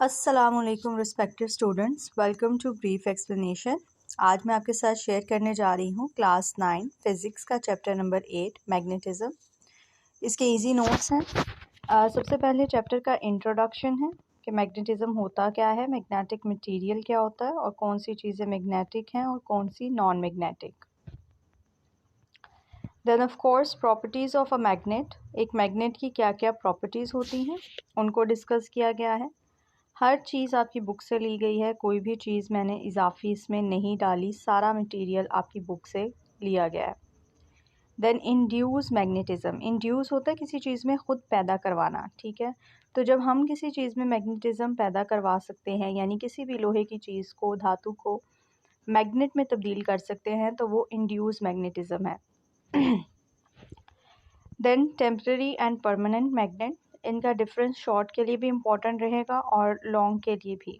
अस्सलामुअलैकुम respected students, welcome to brief explanation. आज मैं आपके साथ शेयर करने जा रही हूँ क्लास 9 फिज़िक्स का चैप्टर नंबर 8 मैग्नेटिज़म। इसके इजी नोट्स हैं। सबसे पहले चैप्टर का इंट्रोडक्शन है कि मैग्नेटिज़म होता क्या है, मैग्नेटिक मटेरियल क्या होता है और कौन सी चीज़ें मैग्नेटिक हैं और कौन सी non magnetic. Then of course properties of a magnet, एक मैग्नेट की क्या क्या प्रॉपर्टीज़ होती हैं उनको डिस्कस किया गया है। हर चीज़ आपकी बुक से ली गई है, कोई भी चीज़ मैंने इजाफी इसमें नहीं डाली, सारा मटेरियल आपकी बुक से लिया गया है। देन इंड्यूस मैग्नेटिज़म, इंड्यूस होता है किसी चीज़ में ख़ुद पैदा करवाना, ठीक है। तो जब हम किसी चीज़ में मैग्नेटिज़म पैदा करवा सकते हैं, यानी किसी भी लोहे की चीज़ को, धातु को मैग्नेट में तब्दील कर सकते हैं, तो वो इंड्यूस मैग्नेटिज़म है। Then temporary and permanent magnet, इनका डिफरेंस शॉर्ट के लिए भी इम्पॉर्टेंट रहेगा और लॉन्ग के लिए भी,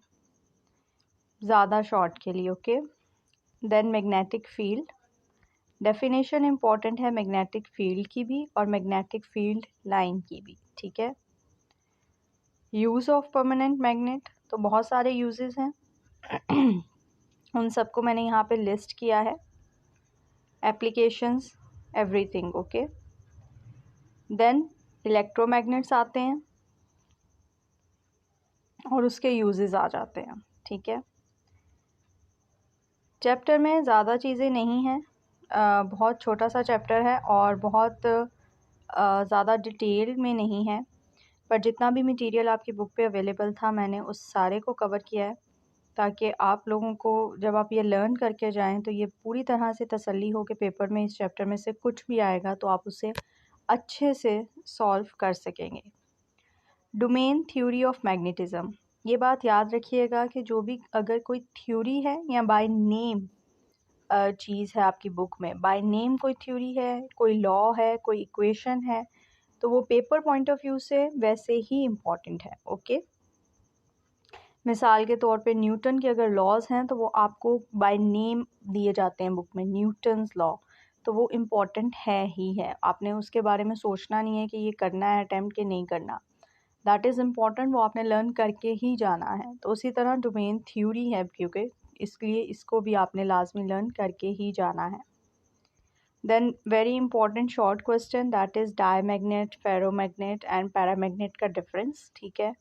ज़्यादा शॉर्ट के लिए, okay. Then magnetic field, definition important है मैग्नेटिक फील्ड की भी और मैग्नेटिक फील्ड लाइन की भी, ठीक है। यूज़ ऑफ परमानेंट मैग्नेट, तो बहुत सारे यूजेस हैं उन सबको मैंने यहाँ पे लिस्ट किया है। Applications, everything, okay. Then electromagnets आते हैं और उसके यूजेस आ जाते हैं, ठीक है। चैप्टर में ज़्यादा चीज़ें नहीं हैं, बहुत छोटा सा चैप्टर है और बहुत ज़्यादा डिटेल में नहीं है, पर जितना भी मटेरियल आपकी बुक पे अवेलेबल था मैंने उस सारे को कवर किया है, ताकि आप लोगों को जब आप ये लर्न करके जाएं तो ये पूरी तरह से तसल्ली हो कि पेपर में इस चैप्टर में से कुछ भी आएगा तो आप उसे अच्छे से सॉल्व कर सकेंगे। डोमेन थ्योरी ऑफ मैग्नेटिज़म, ये बात याद रखिएगा कि जो भी अगर कोई थ्योरी है या बाय नेम चीज़ है आपकी बुक में, बाय नेम कोई थ्योरी है, कोई लॉ है, कोई इक्वेशन है, तो वो पेपर पॉइंट ऑफ व्यू से वैसे ही इम्पॉर्टेंट है, ओके। मिसाल के तौर पे न्यूटन के अगर लॉज हैं तो वो आपको बाय नेम दिए जाते हैं बुक में, न्यूटन्स लॉ, तो वो इम्पॉर्टेंट है ही है। आपने उसके बारे में सोचना नहीं है कि ये करना है अटैम्प्ट कि नहीं करना, दैट इज़ इम्पॉर्टेंट, वो आपने लर्न करके ही जाना है। तो उसी तरह डोमेन थ्योरी है क्योंकि, इसलिए इसको भी आपने लाजमी लर्न करके ही जाना है। Then very important short question, that is diamagnet, ferromagnet and paramagnet का डिफरेंस, ठीक है।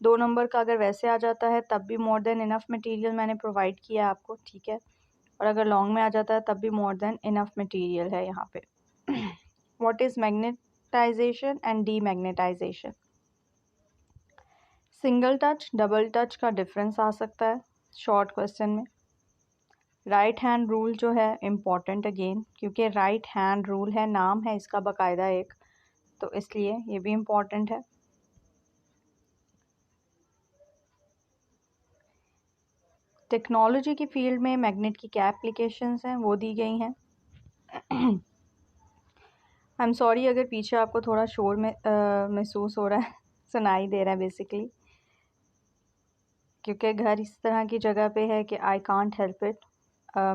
2 नंबर का अगर वैसे आ जाता है तब भी मोर देन इनफ मटेरियल मैंने प्रोवाइड किया है आपको, ठीक है। और अगर लॉन्ग में आ जाता है तब भी मोर देन इनफ मटेरियल है यहाँ पे। What is magnetization and demagnetization, single touch double touch का डिफरेंस आ सकता है शॉर्ट क्वेश्चन में। राइट हैंड रूल जो है इम्पॉर्टेंट अगेन, क्योंकि राइट हैंड रूल है, नाम है इसका बाकायदा एक, तो इसलिए ये भी इम्पॉर्टेंट है। टेक्नोलॉजी की फील्ड में मैग्नेट की क्या एप्लीकेशंस हैं वो दी गई हैं। आई एम सॉरी अगर पीछे आपको थोड़ा शोर में महसूस हो रहा है, सुनाई दे रहा है बेसिकली, क्योंकि घर इस तरह की जगह पे है कि आई कांट हेल्प इट।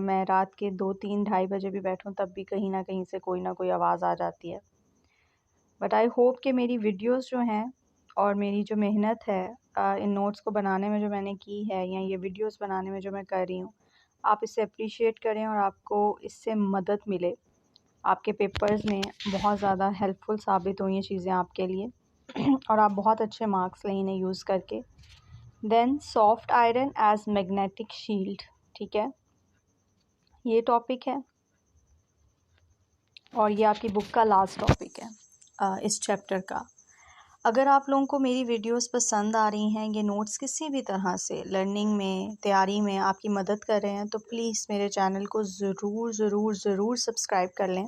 मैं रात के 2, 3, ढाई बजे भी बैठूं तब भी कहीं ना कहीं से कोई ना कोई आवाज़ आ जाती है। बट आई होप कि मेरी वीडियोस जो हैं और मेरी जो मेहनत है इन नोट्स को बनाने में जो मैंने की है या ये वीडियोस बनाने में जो मैं कर रही हूँ, आप इसे अप्रिशिएट करें और आपको इससे मदद मिले। आपके पेपर्स में बहुत ज़्यादा हेल्पफुल साबित हुई ये चीज़ें आपके लिए और आप बहुत अच्छे मार्क्स लें इन्हें यूज़ करके। Then soft iron as magnetic shield, ठीक है, ये टॉपिक है और ये आपकी बुक का लास्ट टॉपिक है इस चैप्टर का। अगर आप लोगों को मेरी वीडियोस पसंद आ रही हैं, ये नोट्स किसी भी तरह से लर्निंग में, तैयारी में आपकी मदद कर रहे हैं, तो प्लीज़ मेरे चैनल को ज़रूर ज़रूर ज़रूर सब्सक्राइब कर लें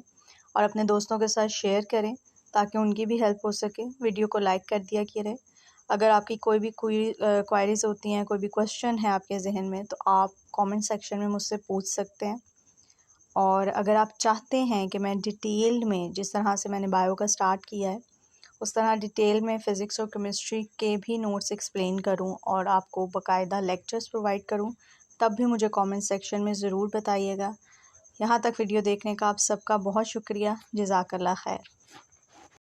और अपने दोस्तों के साथ शेयर करें ताकि उनकी भी हेल्प हो सके। वीडियो को लाइक कर दिया करें। अगर आपकी कोई भी क्वायरीज़ होती हैं, कोई भी क्वेश्चन है आपके जहन में, तो आप कमेंट सेक्शन में मुझसे पूछ सकते हैं। और अगर आप चाहते हैं कि मैं डिटेल में, जिस तरह से मैंने बायो का स्टार्ट किया है, उस तरह डिटेल में फ़िज़िक्स और केमिस्ट्री के भी नोट्स एक्सप्लेन करूं और आपको बाकायदा लेक्चर्स प्रोवाइड करूं, तब भी मुझे कमेंट सेक्शन में ज़रूर बताइएगा। यहाँ तक वीडियो देखने का आप सबका बहुत शुक्रिया। जज़ाकल्लाह खैर।